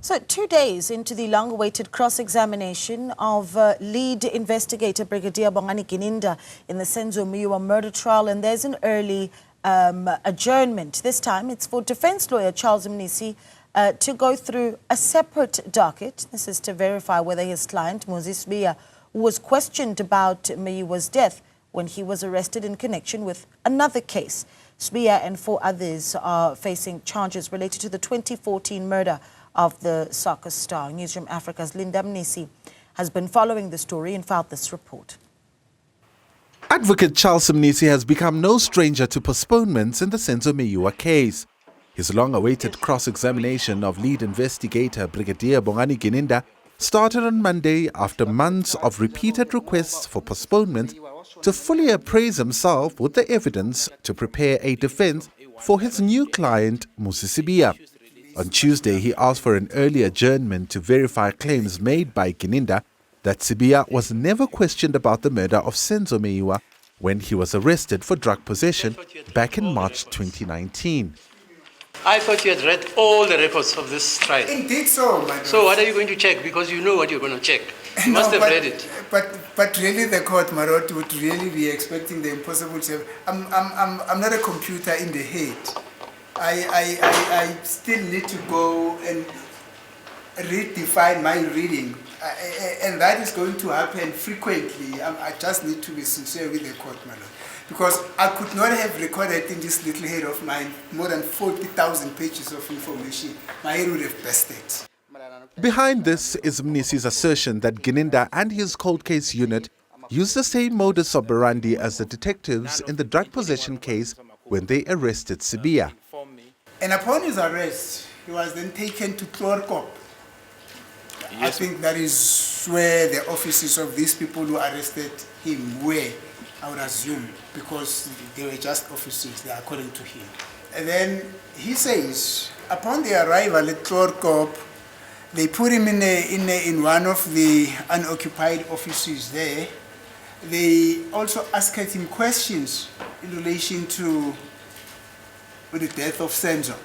So 2 days into the long-awaited cross-examination of lead investigator Brigadier Bongani Gininda in the Senzo Meyiwa murder trial, and there's an early adjournment. This time it's for defense lawyer Charles Mnisi to go through a separate docket. This is to verify whether his client, Muzi Sibiya, who was questioned about Meyiwa's death when he was arrested in connection with another case. Sibiya and 4 others are facing charges related to the 2014 murder of the soccer star. Newzroom Afrika's Mnisi has been following the story and filed this report. Advocate Charles Mnisi has become no stranger to postponements in the Senzo Meyiwa case. His long-awaited cross-examination of lead investigator Brigadier Bongani Gininda started on Monday after months of repeated requests for postponement to fully appraise himself with the evidence to prepare a defense for his new client, Muzi Sibiya. On Tuesday, he asked for an early adjournment to verify claims made by Gininda that Sibiya was never questioned about the murder of Senzo Meyiwa when he was arrested for drug possession back in March 2019. I thought you had read all the records of this trial. Indeed so, my So what are you going to check? Because you know what you're going to check. You must have read it. But really the court, Marot, would really be expecting the impossible to have. I'm not a computer in the head. I still need to go and redefine my reading. And that is going to happen frequently. I just need to be sincere with the court, Marot. Because I could not have recorded in this little head of mine more than 40,000 pages of information. My head would have busted. Behind this is Mnisi's assertion that Gininda and his cold case unit used the same modus operandi as the detectives in the drug possession case when they arrested Sibiya. And upon his arrest, he was then taken to Chlorkop. Yes. I think that is where the offices of these people who arrested him were, I would assume, because they were just officers, they are according to him. And then he says, upon the arrival at Chlorkop, they put him in one of the unoccupied offices there. They also asked him questions in relation to the death of Senzo.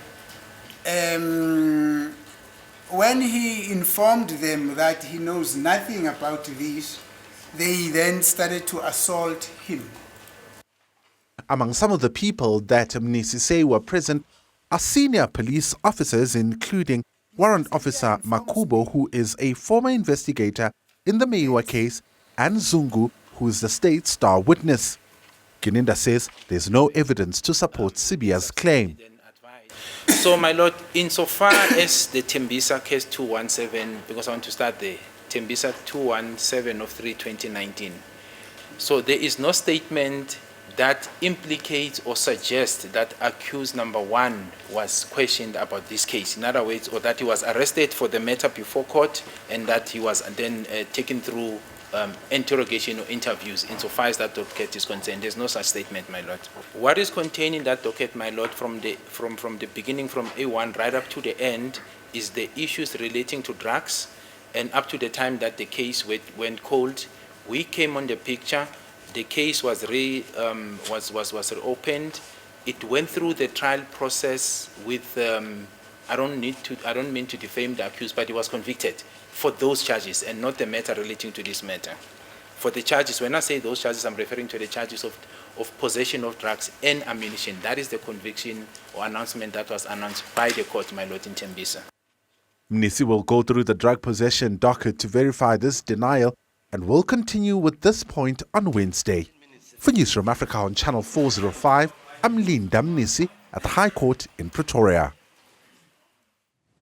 When he informed them that he knows nothing about this, they then started to assault him. Among some of the people that Mnisi say were present are senior police officers, including Warrant Officer Makubo, who is a former investigator in the Meyiwa case, and Zungu, who is the state star witness. Gininda says there's no evidence to support Sibiya's claim. So, my lord, insofar as the Tembisa case 217, because I want to start there, Tembisa 217 of 3/2019. So there is no statement that implicates or suggests that accused number 1 was questioned about this case. In other words, or that he was arrested for the matter before court and that he was then taken through interrogation or interviews insofar as that docket is concerned. There's no such statement, my lord. What is contained in that docket, my lord, from the beginning, from A1 right up to the end, is the issues relating to drugs, and up to the time that the case went cold, we came on the picture. The case was reopened. It went through the trial process with I don't mean to defame the accused, but he was convicted for those charges and not the matter relating to this matter. For the charges, when I say those charges, I'm referring to the charges of possession of drugs and ammunition. That is the conviction or announcement that was announced by the court, my lord, in Tembisa. Mnisi will go through the drug possession docket to verify this denial and will continue with this point on Wednesday. For Newzroom Afrika on Channel 405, I'm Mnisi at the High Court in Pretoria.